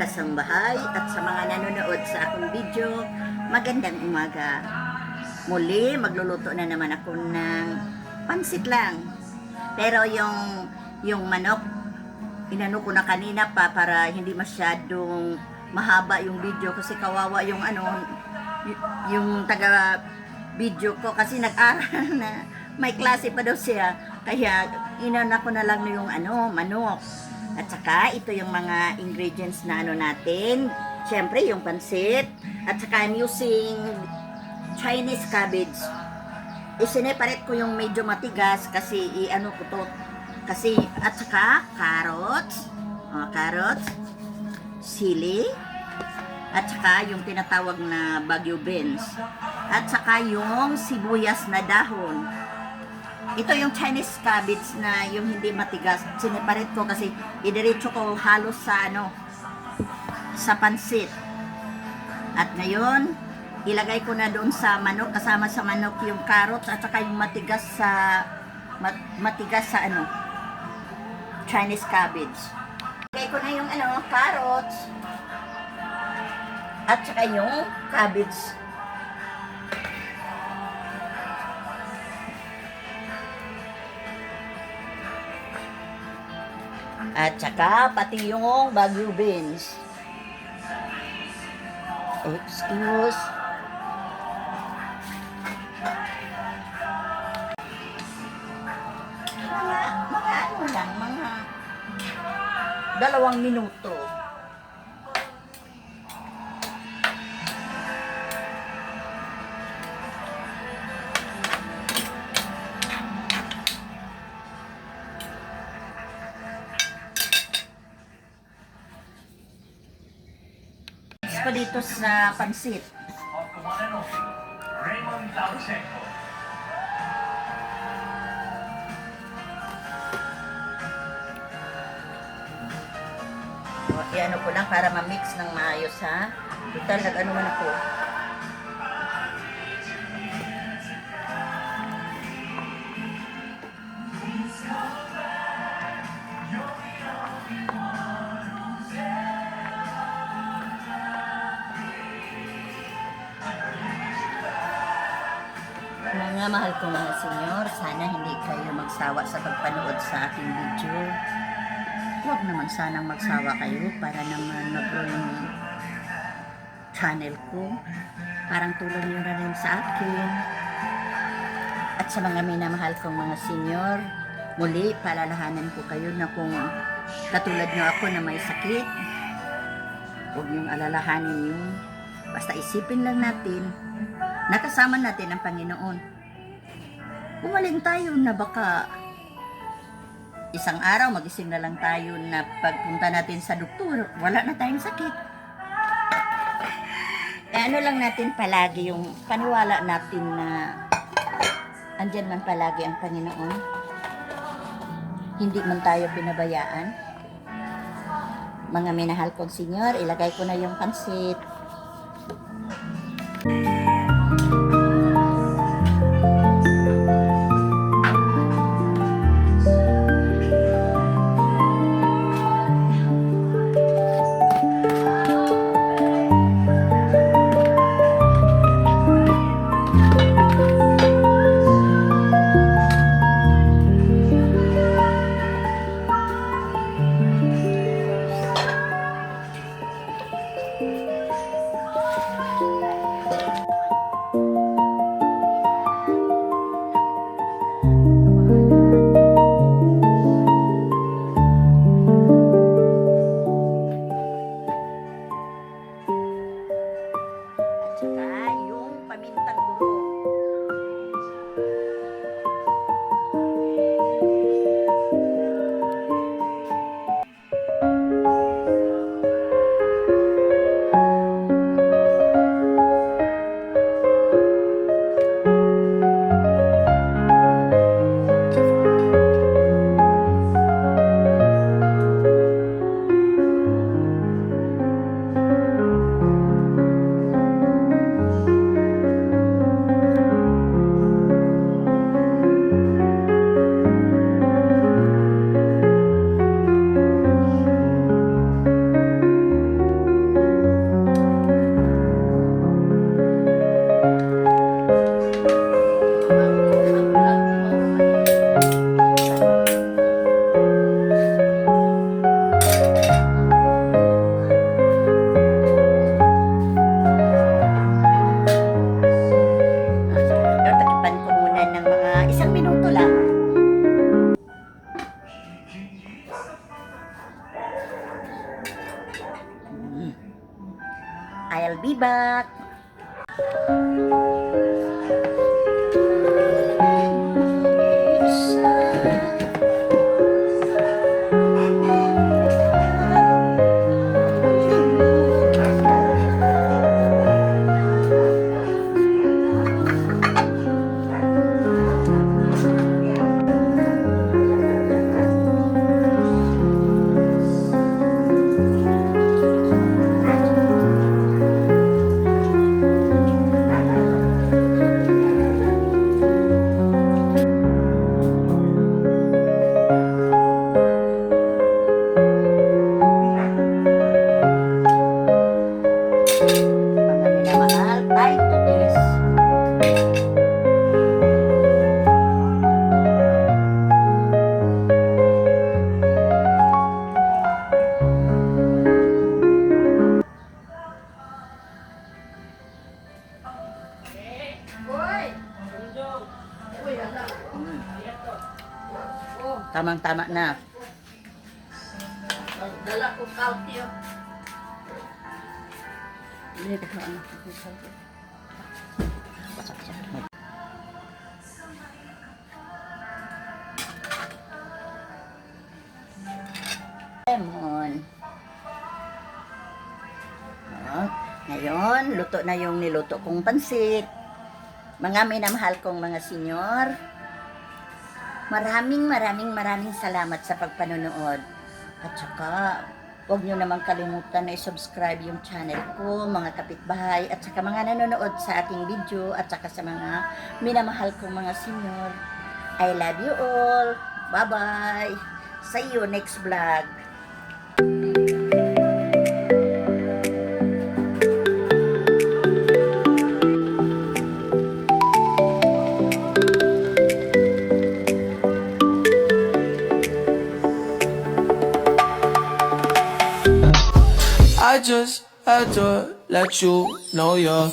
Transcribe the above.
kasambahay at sa mga nanonood sa akong video, magandang umaga. Muli, magluluto na naman ako ng pansit lang. Pero yung manok, inano ko na kanina pa para hindi masyadong mahaba yung video kasi kawawa yung yung taga video ko kasi nag-aral na may klase pa daw siya. Kaya inana ko na lang yung manok. At saka ito yung mga ingredients na natin. Siyempre yung pansit. At saka I'm using Chinese cabbage. Isineparate ko yung medyo matigas kasi ko to. Kasi at saka carrots, sili, at saka yung tinatawag na Baguio beans. At saka yung sibuyas na dahon. Ito yung Chinese cabbage na yung hindi matigas. Sineparate ko kasi idiretso ko halos sa pansit. At ngayon, ilagay ko na doon sa manok, kasama sa manok yung carrots at saka yung matigas sa Chinese cabbage. Ilagay ko na yung carrots at saka yung cabbage. At saka pati yung Baguio beans. Excuse. Mga 2 minuto. Pa dito sa pansit. Iano ko lang para ma-mix ng maayos ha. Total man ako. Mga mahal kong mga senyor, sana hindi kayo magsawa sa pagpanood sa aking video. Huwag naman sanang magsawa kayo para naman mag-grow yung channel ko. Parang tulong nyo na rin sa akin. At sa mga minamahal kong mga senyor, muli palalahanan ko kayo na kung katulad nyo ako na may sakit, huwag nyong alalahanin yun. Basta isipin lang natin, nakasama natin ang Panginoon. Umaling tayo na baka isang araw magising na lang tayo na pagpunta natin sa doktor, wala na tayong sakit. Lang natin palagi yung paniwala natin na andyan man palagi ang Panginoon. Hindi man tayo pinabayaan. Mga minahal kong senyor, ilagay ko na yung pansit. Takipan ko muna ng mga 1 minuto lang. I'll be back. Mga minamahal, time to this. Tamang-tama na. Dala ko kalkyo. Hindi ka ano. Basak siya. Lemon. Ngayon, luto na yung niluto kong pansit. Mga minamahal kong mga senyor, maraming salamat sa pagpanonood. At saka, huwag nyo naman kalimutan na i-subscribe yung channel ko, mga kapitbahay, at saka mga nanonood sa aking video, at saka sa mga minamahal kong mga senyor. I love you all. Bye-bye. See you next vlog. I just had to let you know you're